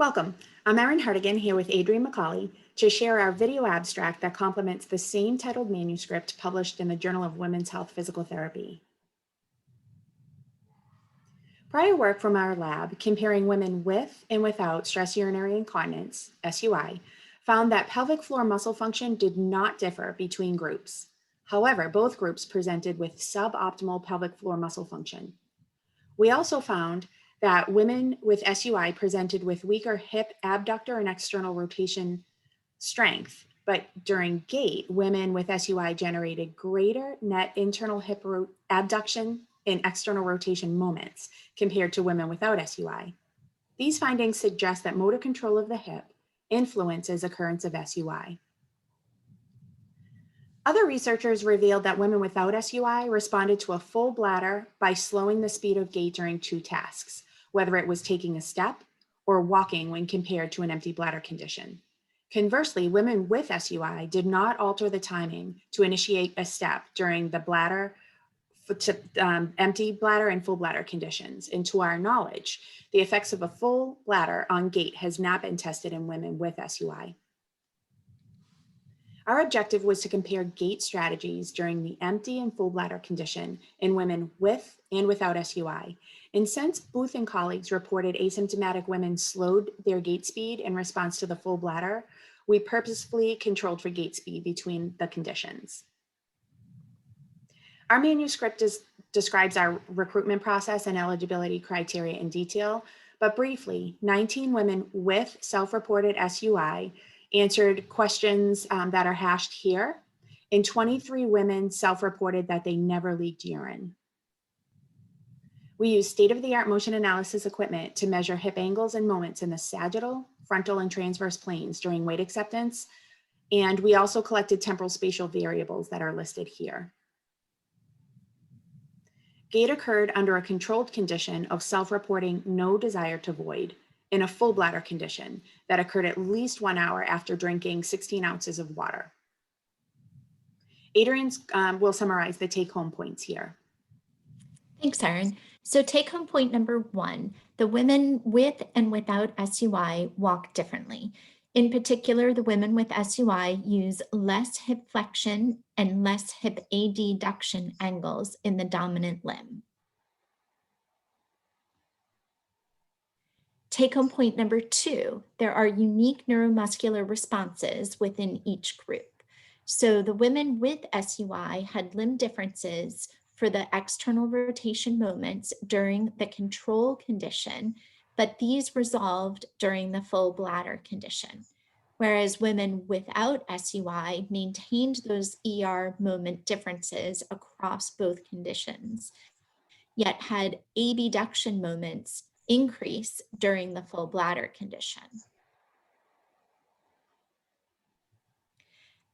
Welcome. I'm Erin Hartigan here with Adrienne McCauley to share our video abstract that complements the same titled manuscript published in the Journal of Women's Health Physical Therapy. Prior work from our lab comparing women with and without stress urinary incontinence, SUI, found that pelvic floor muscle function did not differ between groups. However, both groups presented with suboptimal pelvic floor muscle function. We also found that women with SUI presented with weaker hip abductor and external rotation strength, but during gait, women with SUI generated greater net internal hip abduction and external rotation moments compared to women without SUI. These findings suggest that motor control of the hip influences occurrence of SUI. Other researchers revealed that women without SUI responded to a full bladder by slowing the speed of gait during two tasks, whether it was taking a step or walking when compared to an empty bladder condition. Conversely, women with SUI did not alter the timing to initiate a step during the bladder, empty bladder and full bladder conditions. And to our knowledge, the effects of a full bladder on gait has not been tested in women with SUI. Our objective was to compare gait strategies during the empty and full bladder condition in women with and without SUI. And since Booth and colleagues reported asymptomatic women slowed their gait speed in response to the full bladder, we purposefully controlled for gait speed between the conditions. Our manuscript describes our recruitment process and eligibility criteria in detail, but briefly, 19 women with self-reported SUI answered questions that are hashed here, and 23 women self-reported that they never leaked urine. We use state-of-the-art motion analysis equipment to measure hip angles and moments in the sagittal, frontal, and transverse planes during weight acceptance, and we also collected temporal spatial variables that are listed here. Gait occurred under a controlled condition of self-reporting no desire to void, in a full bladder condition that occurred at least 1 hour after drinking 16 ounces of water. Adrienne will summarize the take-home points here. Thanks, Erin. So take-home point number 1, the women with and without SUI walk differently. In particular, the women with SUI use less hip flexion and less hip adduction angles in the dominant limb. Take-home point number 2, there are unique neuromuscular responses within each group. So the women with SUI had limb differences for the external rotation moments during the control condition, but these resolved during the full bladder condition. Whereas women without SUI maintained those ER moment differences across both conditions, yet had abduction moments increase during the full bladder condition.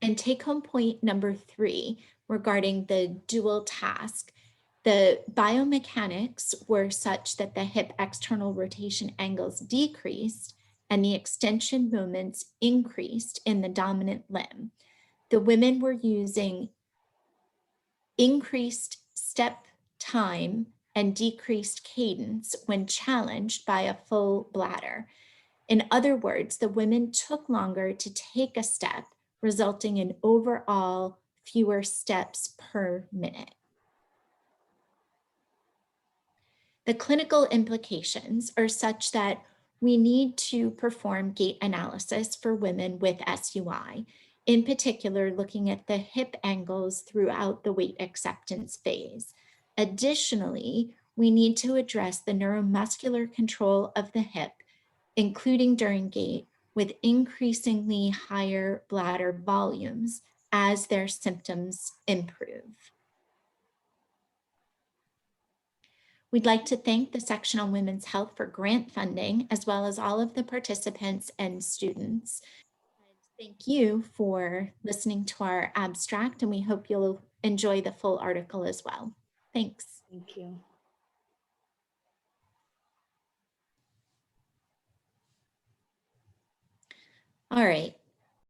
And take-home point number 3 regarding the dual task, the biomechanics were such that the hip external rotation angles decreased and the extension moments increased in the dominant limb. The women were using increased step time and decreased cadence when challenged by a full bladder. In other words, the women took longer to take a step, resulting in overall fewer steps per minute. The clinical implications are such that we need to perform gait analysis for women with SUI, in particular looking at the hip angles throughout the weight acceptance phase. Additionally, we need to address the neuromuscular control of the hip, including during gait, with increasingly higher bladder volumes as their symptoms improve. We'd like to thank the Section on Women's Health for grant funding, as well as all of the participants and students. Thank you for listening to our abstract, and we hope you'll enjoy the full article as well. Thanks. Thank you. All right,